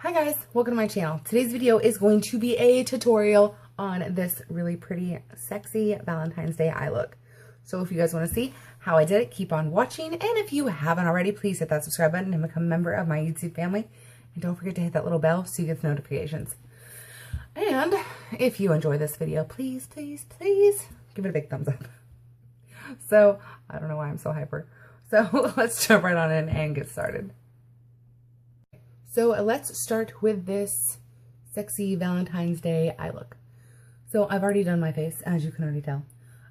Hi guys, welcome to my channel. Today's video is going to be a tutorial on this really pretty, sexy Valentine's Day eye look. So if you guys want to see how I did it, keep on watching. And if you haven't already, please hit that subscribe button and become a member of my YouTube family. And don't forget to hit that little bell so you get the notifications. And if you enjoy this video, please, please, please give it a big thumbs up. So, I don't know why I'm so hyper. So let's jump right on in and get started. So let's start with this sexy Valentine's Day eye look. So I've already done my face, as you can already tell,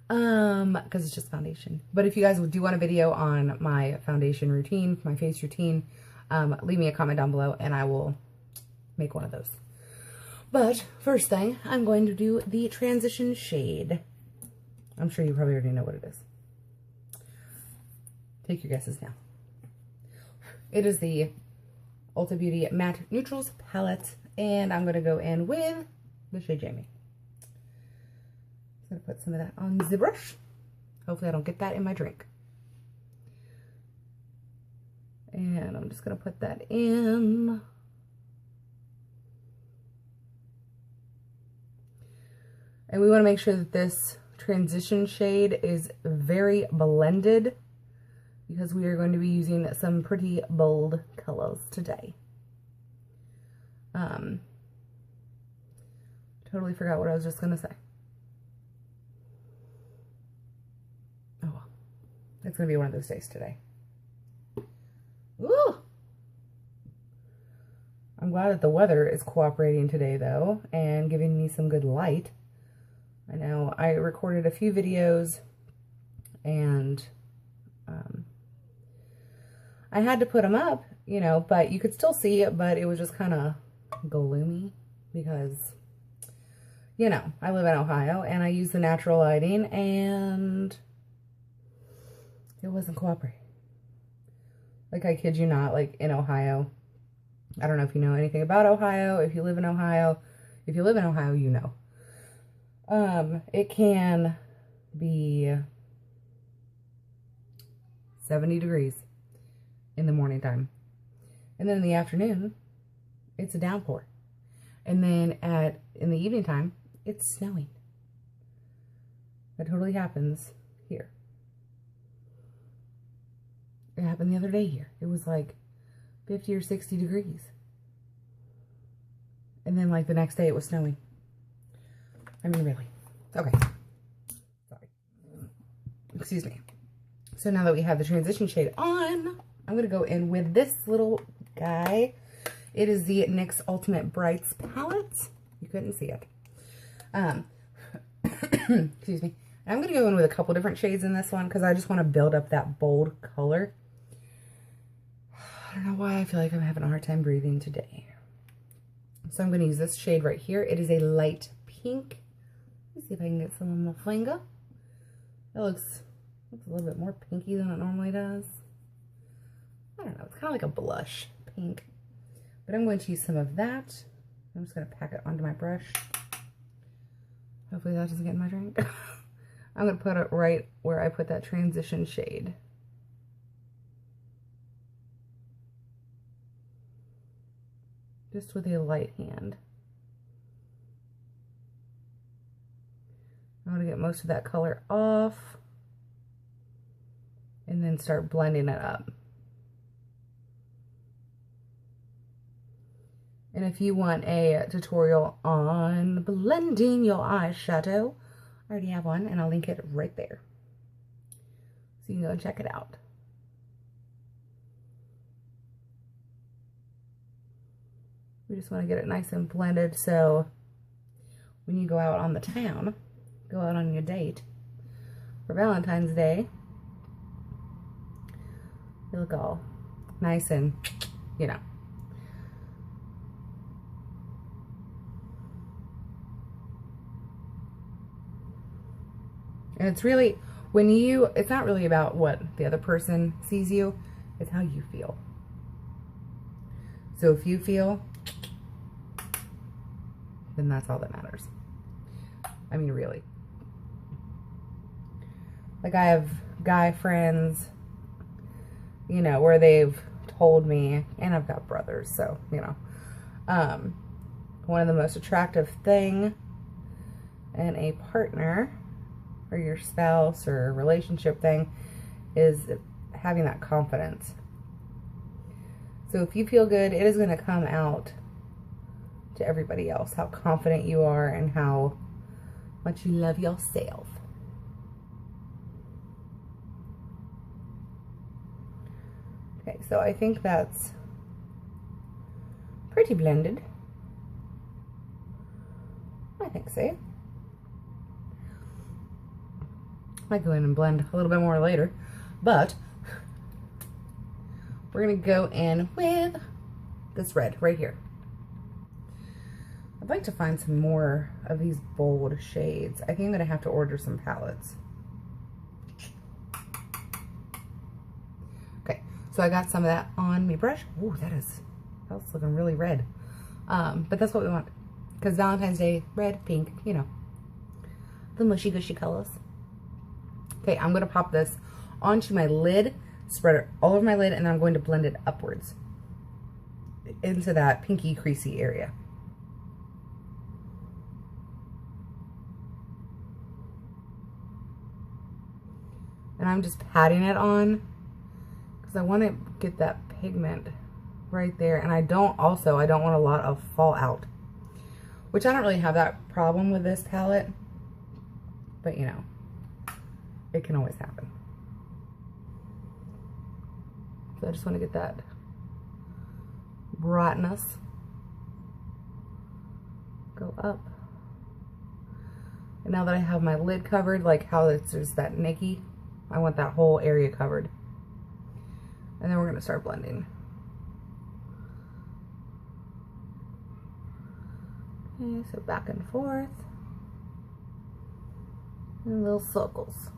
because it's just foundation. But if you guys do want a video on my foundation routine, my face routine, leave me a comment down below and I will make one of those. But first thing, I'm going to do the transition shade. I'm sure you probably already know what it is. Take your guesses now. It is the Ulta Beauty Matte Neutrals palette, and I'm going to go in with the shade Jamie. I'm going to put some of that on the brush. Hopefully I don't get that in my drink. And I'm just going to put that in. And we want to make sure that this transition shade is very blended, because we are going to be using some pretty bold colors today. Totally forgot what I was just going to say. Oh well. It's going to be one of those days today. Ooh! I'm glad that the weather is cooperating today, though, and giving me some good light. I know I recorded a few videos, and I had to put them up, you know, but you could still see it, but it was just kind of gloomy because, you know, I live in Ohio and I use the natural lighting and it wasn't cooperating. Like, I kid you not, like in Ohio, I don't know if you know anything about Ohio. If you live in Ohio, you know. It can be 70 degrees in the morning time, and then in the afternoon it's a downpour, and then in the evening time it's snowing. That totally happens here. It happened the other day here. It was like 50 or 60 degrees, and then like the next day it was snowing. I mean, really. Okay, sorry, excuse me. So now that we have the transition shade on, I'm going to go in with this little guy. It is the NYX Ultimate Brights palette. You couldn't see it. Excuse me. I'm going to go in with a couple different shades in this one because I just want to build up that bold color. I don't know why I feel like I'm having a hard time breathing today. So I'm going to use this shade right here. It is a light pink. Let me see if I can get some on my finger. It looks a little bit more pinky than it normally does. I don't know, it's kind of like a blush pink. But I'm going to use some of that. I'm just going to pack it onto my brush. Hopefully that doesn't get in my drink. I'm going to put it right where I put that transition shade. Just with a light hand. I'm going to get most of that color off and then start blending it up. And if you want a tutorial on blending your eyeshadow, I already have one and I'll link it right there. So you can go and check it out. We just want to get it nice and blended so when you go out on the town, go out on your date for Valentine's Day, you look all nice and, you know. And it's really, it's not really about what the other person sees you, it's how you feel. So if you feel, then that's all that matters. I mean, really. Like, I have guy friends, you know, where they've told me, and I've got brothers, so, you know, One of the most attractive thing in a partner or your spouse or relationship thing is having that confidence. So if you feel good, it is going to come out to everybody else, how confident you are and how much you love yourself. Okay, so I think that's pretty blended. I think so. Might go in and blend a little bit more later, but we're gonna go in with this red right here. I'd like to find some more of these bold shades. I think I'm gonna have to order some palettes. Okay, so I got some of that on my brush. Ooh, that's looking really red. But that's what we want, because Valentine's Day, red, pink, you know, the mushy gushy colors. Okay, I'm gonna pop this onto my lid, spread it all over my lid, and then I'm going to blend it upwards into that pinky creasy area. And I'm just patting it on because I want to get that pigment right there. And I don't want a lot of fallout, which I don't really have that problem with this palette, but you know, it can always happen. So I just want to get that brightness go up. And now that I have my lid covered, like how it's just that nicky, I want that whole area covered. And then we're going to start blending. Okay, so back and forth. And little circles.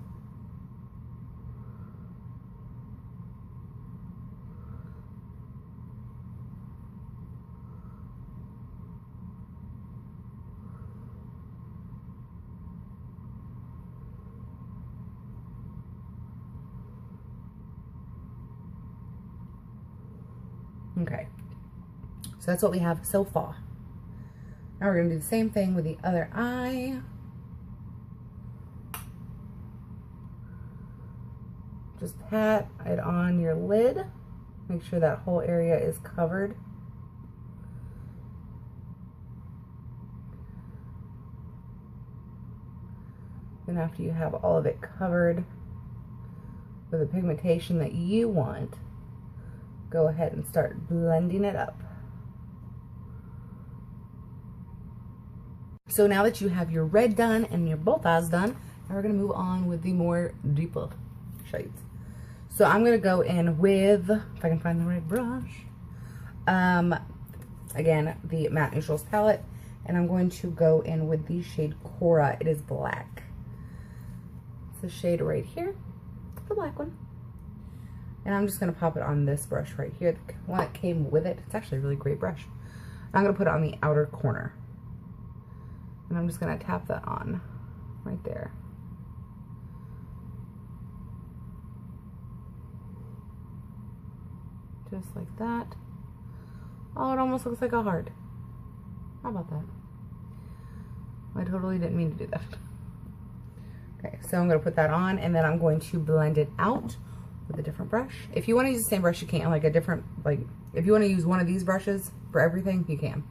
Okay, so that's what we have so far. Now we're going to do the same thing with the other eye. Just pat it on your lid. Make sure that whole area is covered. Then after you have all of it covered with the pigmentation that you want, go ahead and start blending it up. So now that you have your red done and your both eyes done, now we're going to move on with the more deeper shades. So I'm going to go in with, if I can find the right brush, again, the Matte Neutrals palette, and I'm going to go in with the shade Cora. It is black. It's the shade right here, the black one. And I'm just going to pop it on this brush right here, the one that came with it. It's actually a really great brush. I'm going to put it on the outer corner. And I'm just going to tap that on right there. Just like that. Oh, it almost looks like a heart. How about that? I totally didn't mean to do that. Okay, so I'm going to put that on, and then I'm going to blend it out with a different brush. If you want to use the same brush, you can. Like a different, like, if you want to use one of these brushes for everything, you can.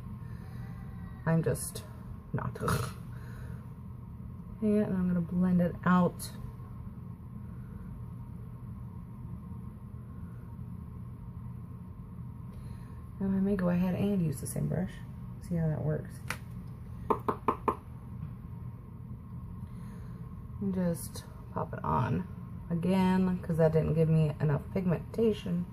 I'm just not. And I'm going to blend it out. And I may go ahead and use the same brush. See how that works. And just pop it on again, because that didn't give me enough pigmentation.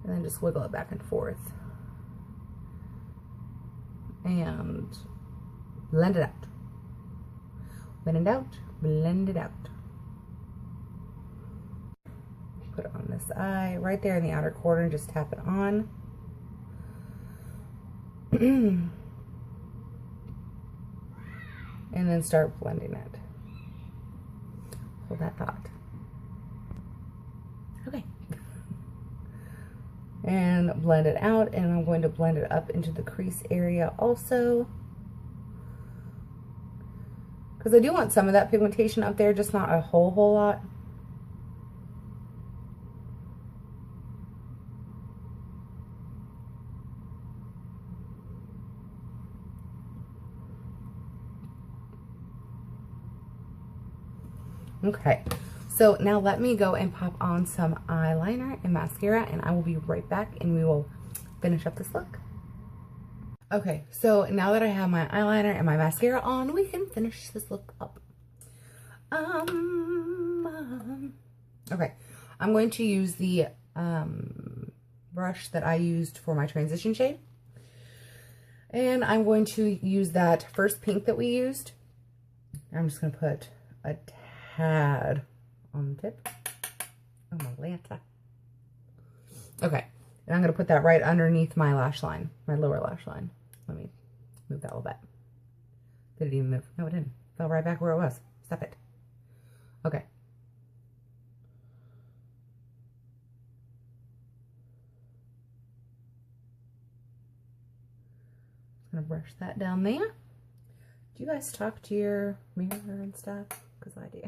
And then just wiggle it back and forth. And blend it out. Blend it out, blend it out. Put it on this eye, right there in the outer corner, and just tap it on. And then start blending it. Hold that thought. Okay. and blend it out, and I'm going to blend it up into the crease area also, because I do want some of that pigmentation up there, just not a whole lot. Okay, so now let me go and pop on some eyeliner and mascara, and I will be right back and we will finish up this look. Okay, so now that I have my eyeliner and my mascara on, we can finish this look up. Okay, I'm going to use the brush that I used for my transition shade. And I'm going to use that first pink that we used. I'm just going to put a tad on the tip. Oh, my Lanta. Okay, and I'm going to put that right underneath my lash line, my lower lash line. Let me move that a little bit. Did it even move? No, it didn't. It fell right back where it was. Stop it. Okay. Just going to brush that down there. Do you guys talk to your mirror and stuff? Because I do.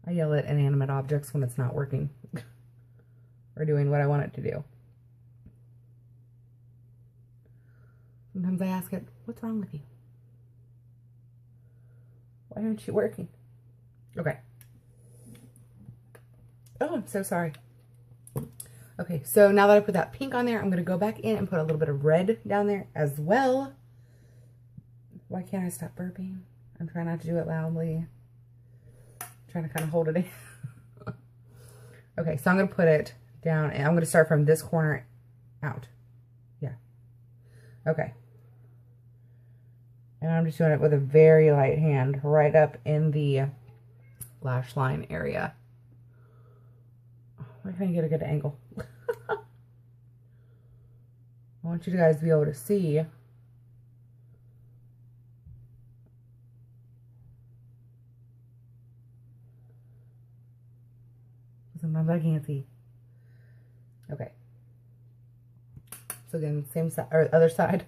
I yell at inanimate objects when it's not working or doing what I want it to do. Sometimes I ask it, what's wrong with you? Why aren't you working? Okay. Oh, I'm so sorry. Okay, so now that I put that pink on there, I'm going to go back in and put a little bit of red down there as well. Why can't I stop burping? I'm trying not to do it loudly. Trying to kind of hold it in. Okay, so I'm going to put it down, and I'm going to start from this corner out. Yeah. Okay. And I'm just doing it with a very light hand right up in the lash line area. Why can't I get a good angle? I want you guys to be able to see. Sometimes I can't see. Okay. So again, same side or other side.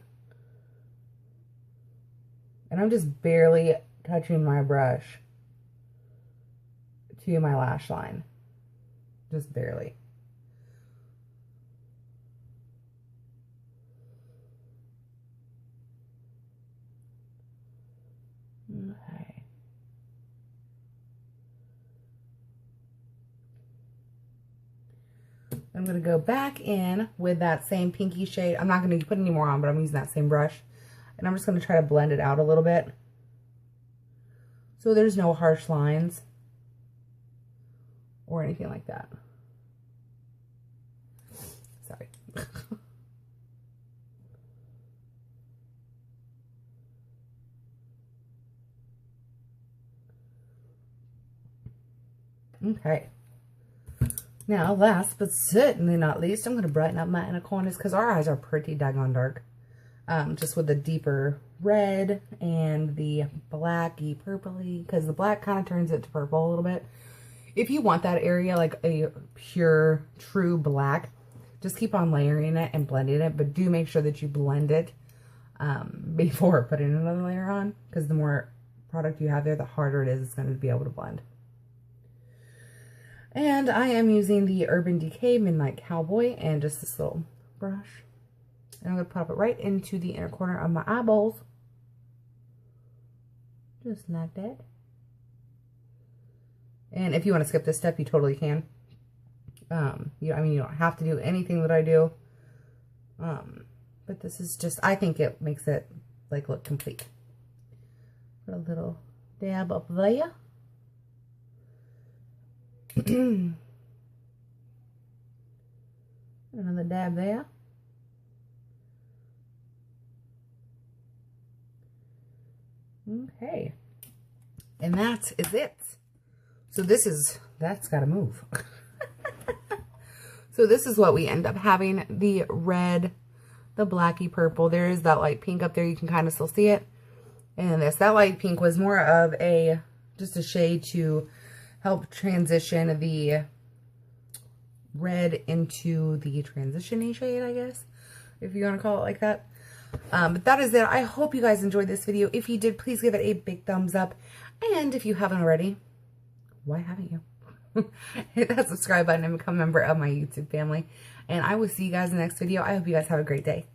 And I'm just barely touching my brush to my lash line. Just barely. Okay. I'm going to go back in with that same pinky shade. I'm not going to put any more on, but I'm using that same brush. And I'm just going to try to blend it out a little bit, so there's no harsh lines or anything like that. Sorry. Okay. Now, last but certainly not least, I'm going to brighten up my inner corners because our eyes are pretty daggone dark. Just with the deeper red and the blacky purpley, because the black kind of turns it to purple a little bit. If you want that area like a pure, true black, just keep on layering it and blending it, but do make sure that you blend it before putting another layer on, because the more product you have there, the harder it is it's going to be able to blend. And I am using the Urban Decay Midnight Cowboy and just this little brush. And I'm going to pop it right into the inner corner of my eyeballs. Just like that. And if you want to skip this step, you totally can. I mean, you don't have to do anything that I do. But this is just, I think it makes it, like, look complete. Put a little dab up there. Another dab there. Okay. And that is it. So that's got to move. So this is what we end up having. The red, the blacky purple. There is that light pink up there. You can kind of still see it. And that light pink was more of a just a shade to help transition the red into the transition-y shade, I guess, if you want to call it like that. But that is it. I hope you guys enjoyed this video. If you did, please give it a big thumbs up. And if you haven't already, why haven't you? Hit that subscribe button and become a member of my YouTube family. And I will see you guys in the next video. I hope you guys have a great day.